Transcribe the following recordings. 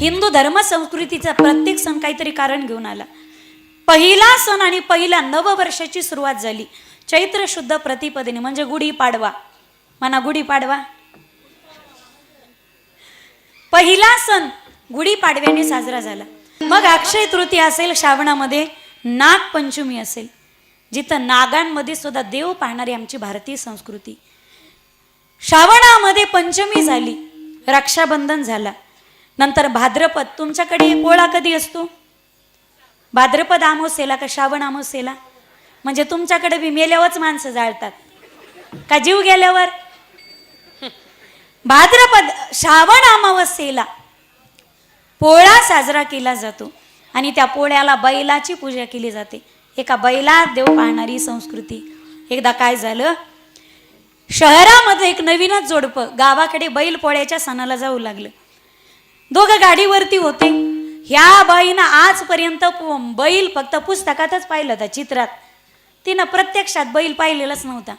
हिंदू धर्म संस्कृतीचा प्रत्येक सण काहीतरी कारण घेऊन आला. पहिला सण आणि पहिल्या नववर्षाची सुरुवात झाली चैत्र शुद्ध प्रतिपदेने, म्हणजे गुढीपाडवा. म्हणा गुढीपाडवा. पहिला सण गुढीपाडव्याने साजरा झाला. मग अक्षय तृतीया असेल, श्रावणामध्ये नागपंचमी असेल, जिथं नागांमध्ये सुद्धा देव पाहणारी आमची भारतीय संस्कृती. श्रावणामध्ये पंचमी झाली, रक्षाबंधन झाला. नंतर भाद्रपद. तुमच्याकडे पोळा कधी असतो? भाद्रपद अमावस्येला का श्रावण अमावस्येला? म्हणजे तुमच्याकडे बी मेल्यावरच माणसं जाळतात का जीव गेल्यावर? भाद्रपद श्रावण अमावस्येला पोळा साजरा केला जातो आणि त्या पोळ्याला बैलाची पूजा केली जाते. एका बैला देव पाहणारी संस्कृती. एकदा काय झालं, शहरामध्ये एक नवीनच जोडपं गावाकडे बैल पोळ्याच्या सणाला जाऊ लागलं. दोघं गाडीवरती होते. ह्या बाईनं आजपर्यंत बैल फक्त पुस्तकातच पाहिलं होता, चित्रात. तिनं प्रत्यक्षात बैल पाहिलेलाच नव्हता.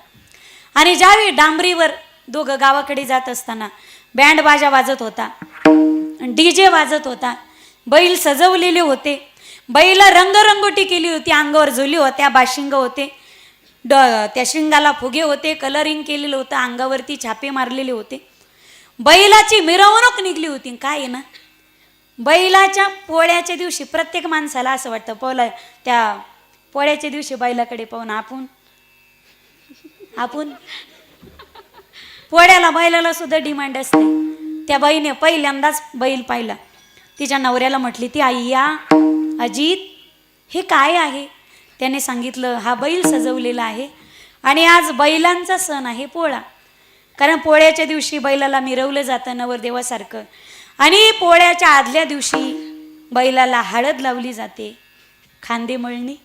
आणि ज्यावेळी डांबरीवर दोघं गावाकडे जात असताना बँड बाजा वाजत होता, डीजे वाजत होता, बैल सजवलेले होते, बैला रंगरंगोटी केली होती, अंगावर झुली होत्या, बाशिंग होते, त्या शिंगाला फुगे होते, कलरिंग केलेलं होतं, अंगावरती छापे मारलेले होते, बैलाची मिरवणूक निघली होती. काय आहे ना, बैलाच्या पोळ्याच्या दिवशी प्रत्येक माणसाला असं वाटतं, त्या पोळ्याच्या दिवशी बैलाकडे पाहून आपण पोळ्याला बैलाला सुद्धा डिमांड असते. त्या बाईने पहिल्यांदाच बैल पाहिला. तिच्या नवऱ्याला म्हटली ती, आईया अजित हे काय आहे? त्याने सांगितलं, हा बैल सजवलेला आहे आणि आज बैलांचा सण आहे पोळा. कारण पोळ्याच्या दिवशी बैलाला मिरवलं जातं नवरदेवासारखं आणि पोळ्याच्या आदल्या दिवशी बैलाला हळद लावली जाते, खांदे मळणी.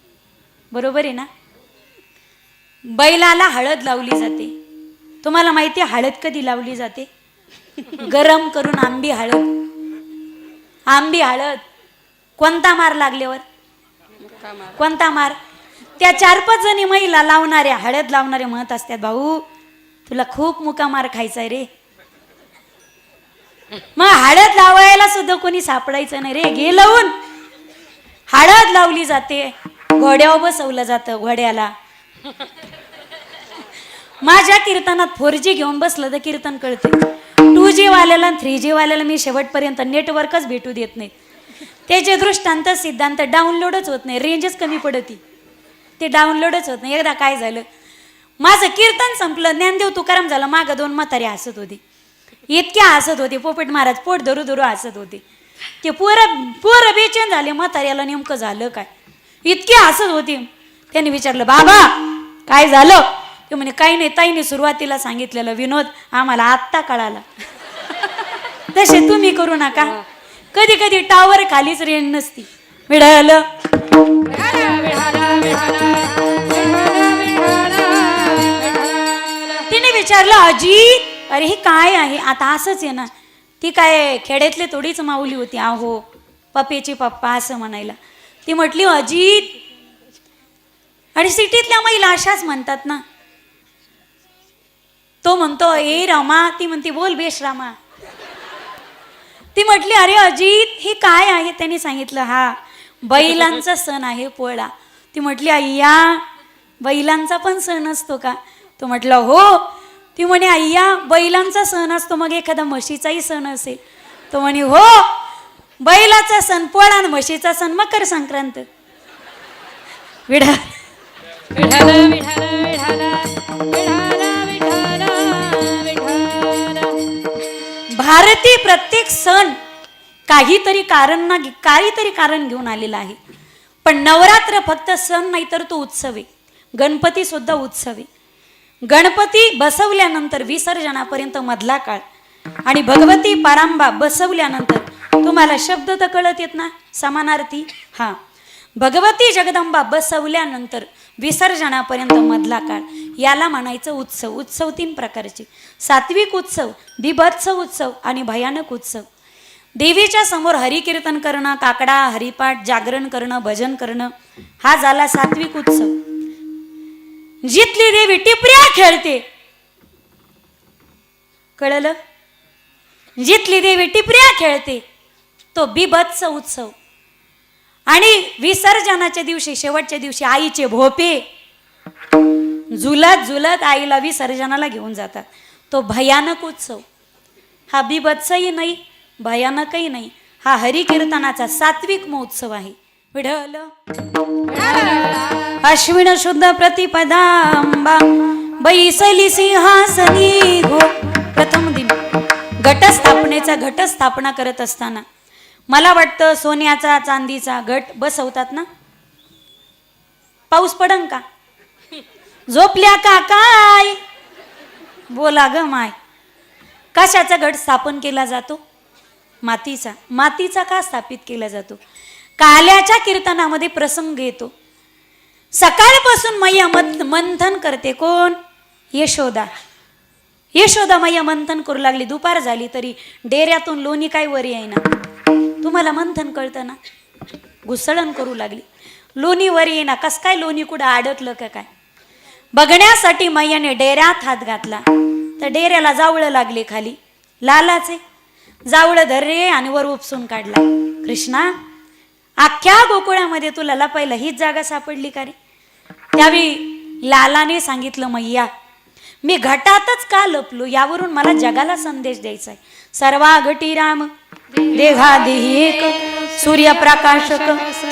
बरोबर आहे ना? बैलाला हळद लावली जाते. तुम्हाला माहिती आहे हळद कधी लावली जाते? गरम करून आंबी हळद. कोणता मार लागल्यावर? कोणता मार? त्या 4-5 जणी महिला लावणाऱ्या, हळद लावणाऱ्या म्हणत असतात, भाऊ तुला खूप मुका मार खायचा रे. मग हळद लावायला सुद्धा कोणी सापडायचं नाही रे, घे लावून. हळद लावली जाते, घोड्यावर बसवलं जातं घोड्याला. माझ्या कीर्तनात 4G घेऊन बसलं तर कीर्तन कळते. 2G वाल्याला 3G वाल्याला मी शेवटपर्यंत नेटवर्कच भेटू देत नाही. त्याचे दृष्टांत सिद्धांत डाउनलोडच होत नाही, रेंजच कमी पडती, ते डाउनलोडच होत नाही. एकदा काय झालं, माझं कीर्तन संपलं, ज्ञानदेव तुकाराम झालं, मागं 2 म्हातारे हसत होते, इतक्या हसत होते, पोपट महाराज पोट धरू धरू हसत होते. ते पोरं बेचैन झाले, म्हाताऱ्याला नेमकं झालं काय, इतके हसत होते. त्यांनी विचारलं, बाबा काय झालं? ते म्हणे, काही नाही, ताईने सुरुवातीला सांगितलेलं विनोद आम्हाला आत्ता कळाला. तसे तुम्ही करू नका. कधी कधी टावर खालीच रेंज नसती. मिळालं तिने विचारलं, अजित अरे हे काय आहे? आता असंच आहे ना, ती काय खेड्यातले थोडीच माऊली होती, आहो पप्पेची पप्पा असं म्हणायला. ती म्हटली, अजित, आणि सिटीतल्या महिला अशाच म्हणतात ना. तो म्हणतो, ए रामा, ती म्हणते, बोल बेश रामा. ती म्हटली, अरे अजित हे काय आहे? त्यांनी सांगितलं, हा बैलांचा सण आहे पोळा. ती म्हटली, अय्या बैलांचा पण सण असतो का? तो म्हटलं, हो. ती म्हणे, अय्या बैलांचा सण असतो, मग एखादा म्हशीचाही सण असेल? तो म्हणे, हो, बैलाचा सण पोळा आणि म्हशीचा सण मकर संक्रांत. विढा भारतीय प्रत्येक सण काहीतरी कारण घेऊन आलेला आहे. पण नवरात्र फक्त सण नाही तर तो उत्सव आहे. गणपती सुद्धा उत्सव आहे. गणपती बसवल्यानंतर विसर्जनापर्यंत मधला काळ आणि भगवती परांबा बसवल्यानंतर, तुम्हाला शब्द तर कळत येत ना, समानार्थी. हा, भगवती जगदंबा बसवल्यानंतर विसर्जनापर्यंत मधला काळ, याला म्हणायचं उत्सव. उत्सव 3 प्रकारचे: सात्विक उत्सव, बिभत्स उत्सव आणि भयानक उत्सव. देवीच्या समोर हरिकीर्तन करणं, काकडा, हरिपाठ, जागरण करणं, भजन करणं, हा झाला सात्विक उत्सव. जिथली देवी टिपऱ्या खेळते, कळलं? जिथली देवी टिपऱ्या खेळते तो बिभत्स उत्सव. आणि विसर्जनाच्या दिवशी, शेवटच्या दिवशी आईचे भोपे झुलत झुलत आईला विसर्जनाला घेऊन जातात. तो भयानक उत्सव. हा बिभत्सही नाही, भयानकही नाही. हा हरिकीर्तनाचा सात्विक महोत्सव आहे. विढल अश्विन शुद्ध प्रतिपदांबा बैसली सिंहासनी गो. प्रथम दिन घटस्थापनेचा घटस्थापना करत असताना मला वाटतं सोन्याचा चांदीचा घट बसवतात ना. पाऊस पडन का? झोपल्या का काय? बोला ग माय. कशाचा घट स्थापन केला जातो? मातीचा. मातीचा का स्थापित केला जातो? काल्याच्या कीर्तनामध्ये प्रसंग येतो. सकाळपासून मैया मंथन करते. कोण? यशोदा. यशोदा मैया मंथन करू लागली. दुपार झाली तरी डेऱ्यातून लोणी काय वर येईना. तुम्हाला मंथन कळतं ना. घुसळण करू लागली. लोणी वर येईना. कस काय लोणी कुठं अडकलं का काय बघण्यासाठी मैयाने डेऱ्यात हात घातला. तर डेऱ्याला जावळं लागले खाली. लालाचे जावळं धरले आणि वर उपसून काढला. कृष्णा, अख्ख्या गोकुळामध्ये तुला लपायला हीच जागा सापडली का रे? त्यावेळी लालाने सांगितलं, मैया मी घटातच का लपलो यावरून मला जगाला संदेश द्यायचा आहे. सर्वा घटी राम देहादेही एक सूर्यप्रकाशक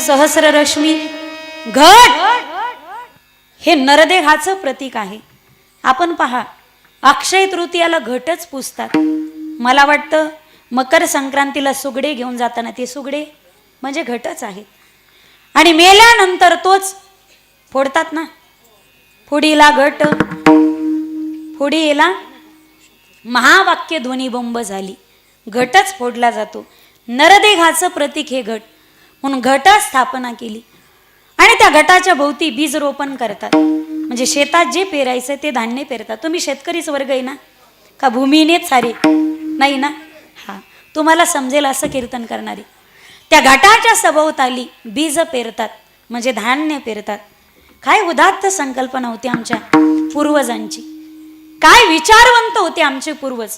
सहस्र रश्मी. घट हे नरदेहाचं प्रतीक आहे. आपण पहा, अक्षय तृतीयाला घटच पुजतात. मला वाटतं मकर संक्रांतीला सुगडे घेऊन जाताना ते सुगडे म्हणजे घटच आहेत. आणि मेल्यानंतर तोच फोडतात ना. फुडीला घट, फुडीला महावाक्य ध्वनी बंब झाली. घटच फोडला जातो. नरदेहाचं प्रतीक हे घट, म्हणून घट स्थापना केली. आणि त्या घटाच्या भोवती बीज रोपण करतात. म्हणजे शेतात जे पेरायचं ते धान्य पेरतात. तुम्ही शेतकरीच वर्ग आहे ना का भूमीनेच सारे नाही ना. हा, तुम्हाला समजेल असं कीर्तन करणारे. त्या घाटाच्या सभोवताली बीज पेरतात म्हणजे धान्य पेरतात. काय उदात्त संकल्पना होती आमच्या पूर्वजांची. काय विचारवंत होते आमचे पूर्वज.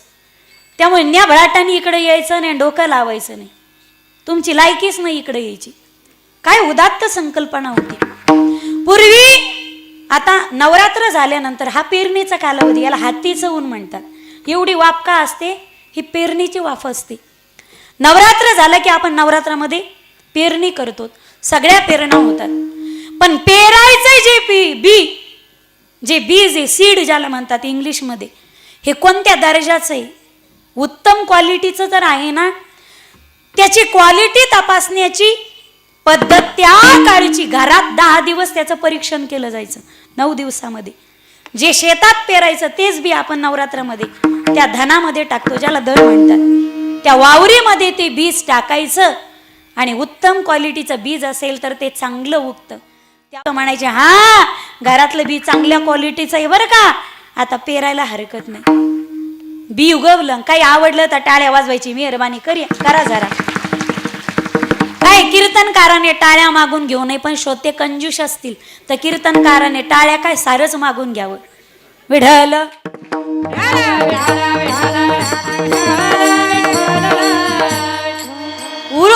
त्यामुळे न्या भळाटाने इकडे यायचं नाही, डोकं लावायचं नाही. तुमची लायकीच नाही इकडे यायची. काय उदात्त संकल्पना होती पूर्वी. आता नवरात्र झाल्यानंतर हा पेरणीचा कालावधी, याला हातीचं ऊन म्हणतात. एवढी वाफ का असते? ही पेरणीची वाफ असते. नवरात्र झालं की आपण नवरात्रामध्ये पेरणी करतो. सगळ्या पेरणा होतात. पण पेरायचं जे बीज आहे, सीड ज्याला म्हणतात इंग्लिशमध्ये, हे कोणत्या दर्जाचं आहे? उत्तम क्वालिटीचं जर आहे ना, त्याची क्वालिटी तपासण्याची पद्धत त्या काळची. घरात 10 दिवस त्याचं परीक्षण केलं जायचं. 9 दिवसामध्ये जे शेतात पेरायचं तेच बी आपण नवरात्रामध्ये त्या धनामध्ये टाकतो, ज्याला धन म्हणतात. त्या वावरीमध्ये ते बीज टाकायचं आणि उत्तम क्वालिटीचं बीज असेल तर ते चांगलं उगतं. त्या म्हणायचे, हा घरातलं बी चांगल्या क्वालिटीचं आहे बरं का, आता पेरायला हरकत नाही. बी उगवलं, काही आवडलं तर टाळ्या वाजवायची मेहरबानी करा जरा. काय कीर्तनकाराने टाळ्या मागून घेऊ नये, पण श्रोते कंजूष असतील तर कीर्तनकाराने टाळ्या काय सारच मागून घ्यावं. विढल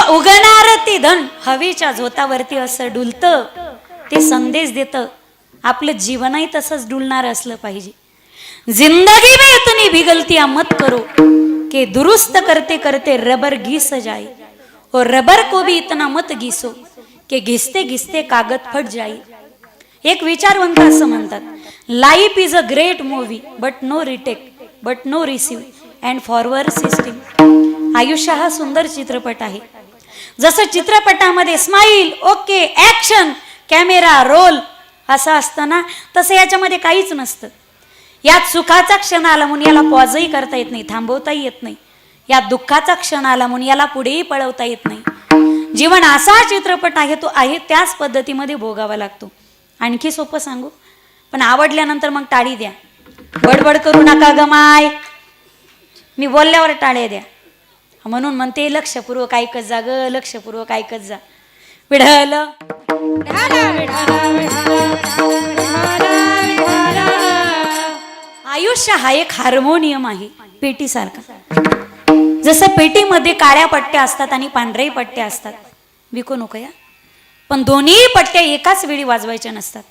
उगणार ते धन हवेच्या झोतावरती असं डुलतं. ते संदेश देतं आपलं जीवनही तसंच डुलणार असलं पाहिजे. जिंदगी में इतनी भी गलतियां मत करो कि दुरुस्त करते करते रबर घिस जाए और रबर को भी इतना मत घिसो कि घिसते घिसते कागद फट जाए. एक विचारवंत असं म्हणतात, life is a great movie but no retake but no receive and forward system. आयुष्य हा सुंदर चित्रपट आहे. जसं चित्रपटामध्ये smile, okay, action, camera, roll असं असतं ना, तसं याच्यामध्ये काहीच नसतं. यात सुखाचा क्षण आला म्हणून याला पॉजही करता येत नाही, थांबवताही येत नाही. यात दुःखाचा क्षण आला म्हणून याला पुढेही पळवता येत नाही. जीवन असा चित्रपट आहे, तो आहे त्याच पद्धतीमध्ये भोगावा लागतो. आणखी सोपं सांगू, पण आवडल्यानंतर मग टाळी द्या. बडबड करू नका गमाय. मी बोलल्यावर टाळ्या द्या. म्हणून म्हणते लक्षपूर्वक ऐकत जा ग, लक्षपूर्वक ऐकत जा. विढल आयुष्य हा एक हार्मोनियम आहे, पेटीसारखा. जसं पेटीमध्ये काळ्या पट्ट्या असतात आणि पांढऱ्या पट्ट्या असतात, विकू नको या, पण दोन्ही पट्ट्या एकाच वेळी वाजवायच्या नसतात.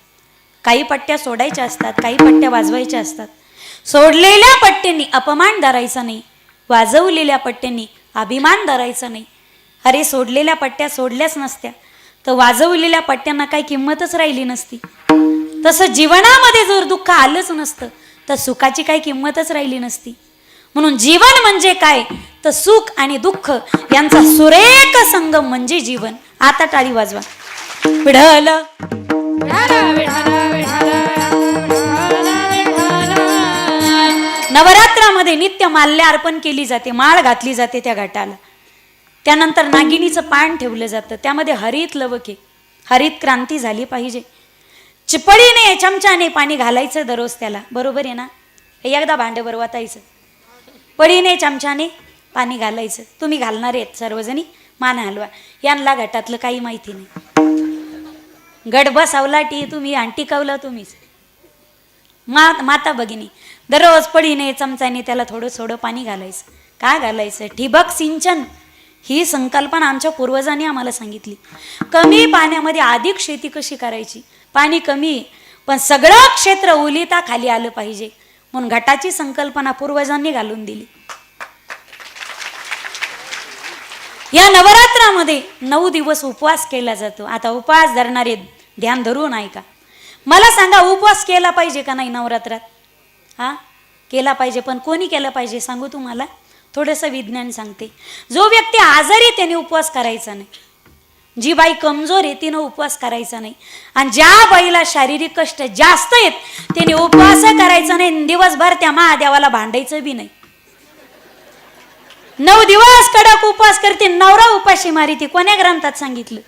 काही पट्ट्या सोडायच्या असतात, काही पट्ट्या वाजवायच्या असतात. सोडलेल्या पट्ट्यांनी अपमान धरायचा नाही, वाजवलेल्या पट्ट्यांनी अभिमान धरायचा नाही. अरे सोडलेल्या पट्ट्या सोडल्याच नसत्या तर वाजवलेल्या पट्ट्यांना काही किंमतच राहिली नसती. तसं जीवनामध्ये जर दुःख आलंच नसतं तर सुखाची काही किंमतच राहिली नसती. म्हणून जीवन म्हणजे काय तर सुख आणि दुःख यांचा सुरेख संगम म्हणजे जीवन. आता टाळी वाजवा. विढल नवरात्रामध्ये नित्य माल्य अर्पण केली जाते, माळ घातली जाते त्या घाटाला. त्यानंतर नागिनीचं पान ठेवलं जातं, त्यामध्ये हरित लवक आहे, हरित क्रांती झाली पाहिजे. चिपळीने चमच्याने पाणी घालायचं दररोज त्याला, बरोबर आहे ना. एकदा भांड्यावर वाटायचं, पळीने चमच्याने पाणी घालायचं. तुम्ही घालणार आहेत सर्वजणी, मान हलवा. यांना घटातलं काही माहिती नाही. गड बसावलाटी तुम्ही आणि टिकवलं तुम्हीच. माता भगिनी दररोज पळीने चमच्याने त्याला थोडं थोडं पाणी घालायचं. काय घालायचं? ठिबक सिंचन ही संकल्पना आमच्या पूर्वजांनी आम्हाला सांगितली. कमी पाण्यामध्ये अधिक शेती कशी करायची. पाणी कमी पण सगळं क्षेत्र ओलिता खाली आलं पाहिजे, म्हणून घटाची संकल्पना पूर्वजांनी घालून दिली. या नवरात्रामध्ये 9 दिवस उपवास केला जातो. आता उपवास धरणारे ध्यान धरून ऐका. मला सांगा, उपवास केला पाहिजे का नाही नवरात्रात? हा, केला पाहिजे. पण कोणी केला पाहिजे सांगू तुम्हाला? थोडंसं विज्ञान सांगते. जो व्यक्ती आजारी त्याने उपवास करायचा नाही. जी बाई कमजोर आहे तिनं उपवास करायचा नाही. आणि ज्या बाईला शारीरिक कष्ट जास्त आहेत त्याने उपवास करायचा नाही. दिवसभर त्या महादेवाला भांडायचं बी नाही. 9 दिवस कडक उपवास करते, नवरा उपाशी मारिते. कोण्या ग्रंथात सांगितलं?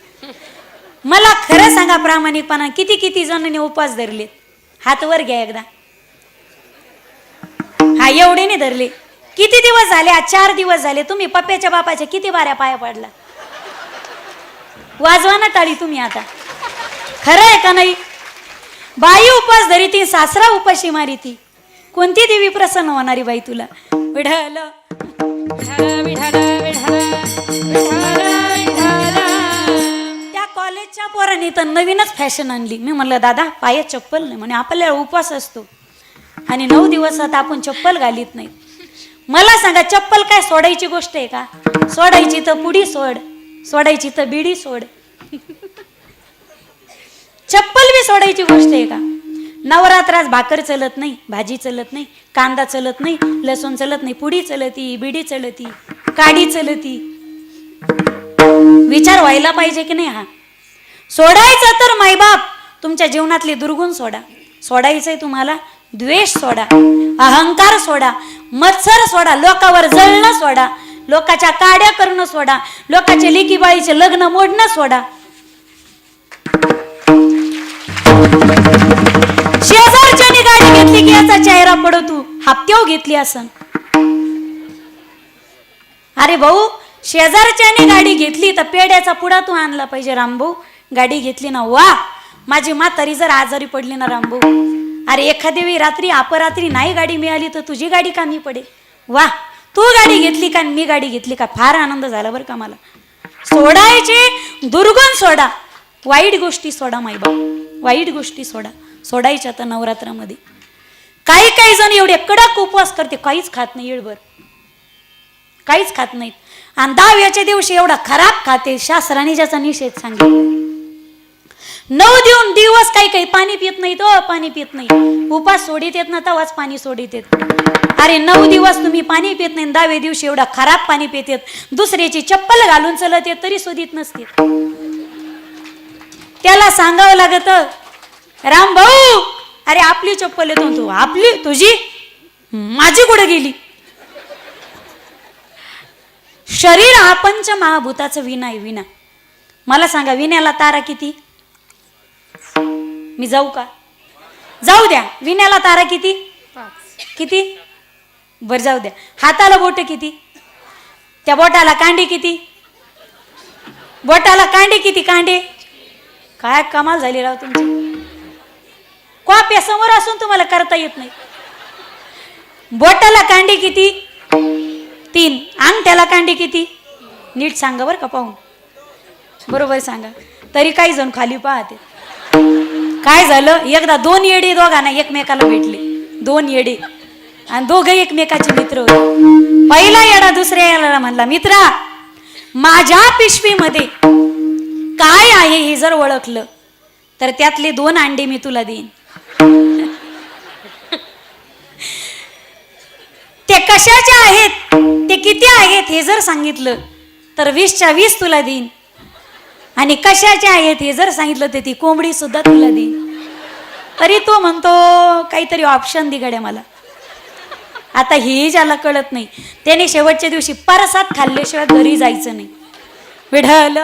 मला खरं सांगा प्रामाणिकपणा, किती किती जणांनी उपवास धरलेत? हात वर घ्या एकदा. हा, एवढे नाही धरले. किती दिवस झाले? आज 4 दिवस झाले. तुम्ही पप्प्याच्या बापाच्या किती बाऱ्या पाया पडला? वाजवा ना टाळी तुम्ही आता. खरं आहे का नाही? बाई उपवास धरीती, सासरा उपाशी मारिती. कोणती देवी प्रसन्न होणारी बाई तुला? विढल त्या कॉलेजच्या पोरांनी तर नवीनच फॅशन आणली. मी म्हणलं दादा पायात चप्पल नाही. म्हणे आपल्याला उपवास असतो आणि 9 दिवसात आपण चप्पल घालीत नाही. मला सांगा, चप्पल काय सोडायची गोष्ट आहे का? सोडायची तर पुडी सोड, सोडायची तर बिडी सोड. चप्पल बी सोडायची गोष्ट आहे का? नवरात्रात भाकर चलत नाही, भाजी चलत नाही, कांदा चलत नाही, लसूण चलत नाही, पुडी चलती, बिडी चलती, काडी चलती. विचार व्हायला पाहिजे की नाही? हा, सोडायचं तर मायबाप तुमच्या जीवनातले दुर्गुण सोडा. सोडायचंय तुम्हाला द्वेष सोडा, अहंकार सोडा, मत्सर सोडा, लोकांवर जळणं सोडा, लोकांच्या काड्या करणं सोडा, लोकांचे लेकी बाळीचे लग्न मोडणं सोडा. शेजारच्याने गाडी घेतली की याचा चेहरा पडतो. हप्त्यावर घेतली असं. अरे भाऊ, शेजारच्याने गाडी घेतली तर पेड्याचा पुडा तू आणला पाहिजे. रामभाऊ गाडी घेतली ना, वा माझी म्हातारी जर आजारी पडली ना रामभाऊ, अरे एखाद्या वेळी रात्री अपरात्री नाही गाडी मिळाली तर तुझी गाडी का मी पडे. वा, तू गाडी घेतली का मी गाडी घेतली का, फार आनंद झाला बरं का मला. सोडायचे दुर्गुण सोडा, वाईट गोष्टी सोडा मायबाप, वाईट गोष्टी सोडा. सोडायच्या तर नवरात्रामध्ये. काही काही जण एवढे कडक उपवास करते, काहीच खात नाही, येळभर काहीच खात नाहीत. आणि 10व्याच्या दिवशी एवढा खराब खाते. शास्त्राने ज्याचा निषेध सांगितला. 9 दिवस काही काही पाणी पित नाही तो, पाणी पित नाही. उपास सोडित येत ना तेव्हाच पाणी सोडित येत. अरे 9 दिवस तुम्ही पाणी पित नाही, 10व्या दिवशी एवढा खराब पाणी पित येत. दुसऱ्याची चप्पल घालून चलत येत तरी शोधित नसते. त्याला सांगावं लागत, राम भाऊ अरे आपली चप्पल येतो तू, आपली तुझी माझी कुठे गेली. शरीर हा पंच महाभूताचं विना आहे. विना, मला सांगा विण्याला तारा किती? मी जाऊ का? जाऊ द्या. विण्याला तारा किती? 5. किती? बर जाऊ द्या. हाताला बोट किती? त्या बोटाला कांडे किती? बोटाला कांडे किती? कांडे. काय कमाल झाली राव तुमची. कॉप्या समोर असून तुम्हाला करता येत नाही. बोटाला कांडे किती? 3. अंगठ्याला कांडी किती? नीट सांगा बरं का पाहून, बरोबर सांगा. तरी काही जण खाली पाहते. काय झालं, एकदा दोन येडे दोघांना एकमेकाला भेटले, दोन येडे, आणि दोघं एकमेकाचे मित्र होते. पहिला येडा दुसऱ्या येड्याला म्हणला, मित्रा माझ्या पिशवीमध्ये काय आहे हे जर ओळखलं तर त्यातले 2 अंडे मी तुला देईन. ते कशाचे आहेत, ते किती आहेत हे जर सांगितलं तर 20च्या 20 तुला देईन, आणि कशाचे आहेत हे जर सांगितलं तर ती कोंबडी सुद्धा तुला देईन. तरी तो म्हणतो काहीतरी ऑप्शन दे गड्या मला. आता हे ज्याला कळत नाही त्याने शेवटच्या दिवशी परसात खाल्ल्याशिवाय घरी जायचं नाही. विढल